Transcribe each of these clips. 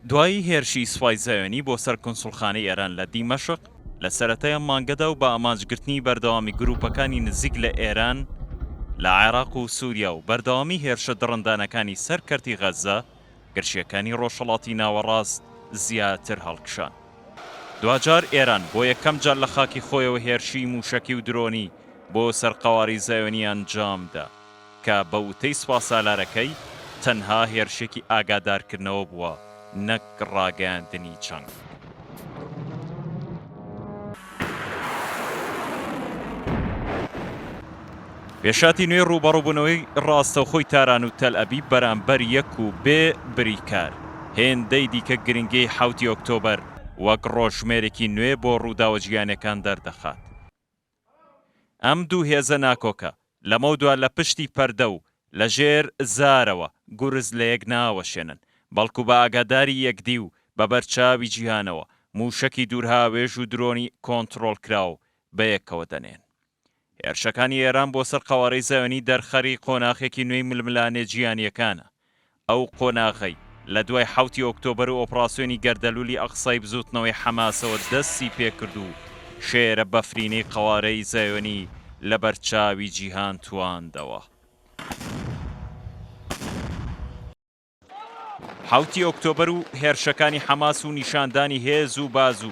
دوایی هێرشی سوپای زەوێنی بۆ سەر کۆنسوڵخانەی ئێران لە دیمەشق لە سەرەتای ئەم مانگەدا و بە ئامانجگرتنی بەردەوامی گروپەکانی نزیک لە ئێران لە عێراق و سووریا و بەردەوامی هێرشە دڕندانەکانی سەر کەرتی غەزە گرشیەکانی ڕۆژهەڵاتی ناوەڕاست زیاتر هەڵکشان. دوجار ئێران بۆ یەکەم جار لە خاکی خۆیەوە هێرشی موشەکی و درۆنی بۆ سەرقەواری زەوێنی ئەنجامدا کە بە وتەی سوپاسالارەکەی تەنها هێرشێکی ئاگادارکردنەوە بووە نەک ڕاگەاندنی چەنگ. پێشاتی نوێ ڕوبەڕووبوونەوەی ڕاستەوخۆی تاران و تەل ئەبیب بەرامبەر یەک و بێ بریکار هێندەی دیکە گرنگەی 7 ئۆکتۆبەر وەک ڕۆژژمێرێکی نوێ بۆ ڕووداوە جیهانیەکان دەردەخات. ئەم دوو هێزە ناکۆکە لەمە دووە لە پشتی پەردە و لە ژێر زارەوە گورز لە یەک ناوەشێنن، بەڵکو بە ئاگاداری یەکدی و بە بەرچاوی جیهانەوە موشەکی دوورهاوێژ و درۆنی کۆنتڕۆڵ کراو بە یەکەوە دەنێن. هێرشەکانی ئێران بۆ سەر قەوارەی زەوێنی دەرخەری قۆناغێکی نوێی ململانێ جیهانیەکانە. ئەو قۆناغەی لە دوای 7 ئۆکتۆبەر و ئۆپراسیۆنی گەردەلوولی ئەقسای بزوتنەوەی حەماسەوە دەستی پێکرد و شێرە بەفرینەی قەوارەی زەوێنی لە بەرچاوی جیهان تواندەوە. 7 ئۆکتۆبەر و هێرشەکانی حەماس و نیشاندانی هێز و باز و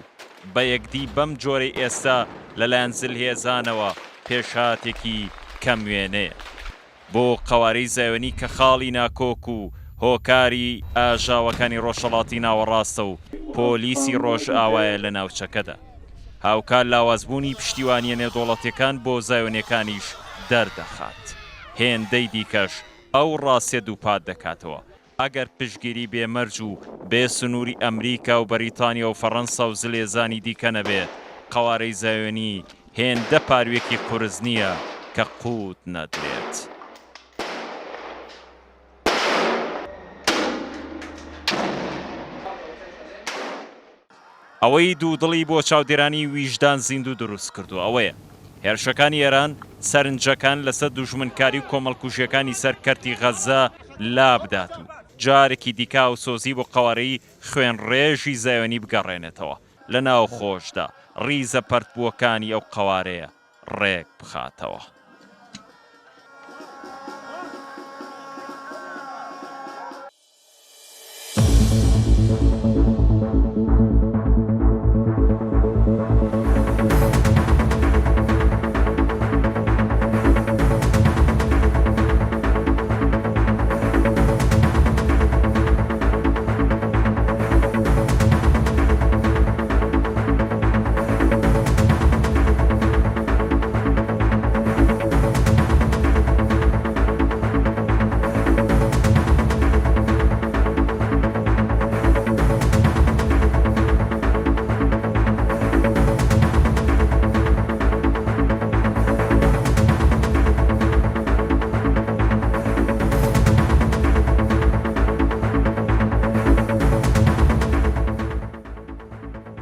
بە یەکدی بەم جۆرەی ئێستا لەلایەن زلهێزانەوە پێشهاتێکی کەم وێنەیە بۆ قەوارەی زەوێنی کە خاڵی ناکۆک و هۆکاری ئاژاوەکانی ڕۆژهەڵاتی ناوەڕاستە و پۆلیسی ڕۆژئاوایە لە ناوچەکەدا. هاوکار لاوازبوونی پشتیوانیە نێودوڵەتیەکان بۆ زەوێنیەکانیش دەردەخات. هێندەی دیکەش ئەو ڕاستیە دووپات دەکاتەوە ئەگەر پشتگیری بێمەرج و بێ سنووری ئەمریکا و بەریتانیا و فەڕەنسا و زلێزانی دیکە نەبێت قەوارەی زەوێنی هێندە پاروێکی قورس نییە کە قووت نەدرێت. ئەوەی دوودڵی بۆ چاودێرانی ویژدان زیندوو دروست کردو ئەوەیە هێرشەکانی ئێران سەرنجەکان لەسەر دوژمنکاری و کۆمەڵکوژیەکانی سەر کەرتی غەزە لابدات و جارێکی دیکا و سۆزی بۆ قەوارەی خوێن ڕێژی زەوێنی بگەڕێنێتەوە لە ناو خۆشدا ڕیزە پەرتبووەکانی ئەو قەوارەیە ڕێک بخاتەوە.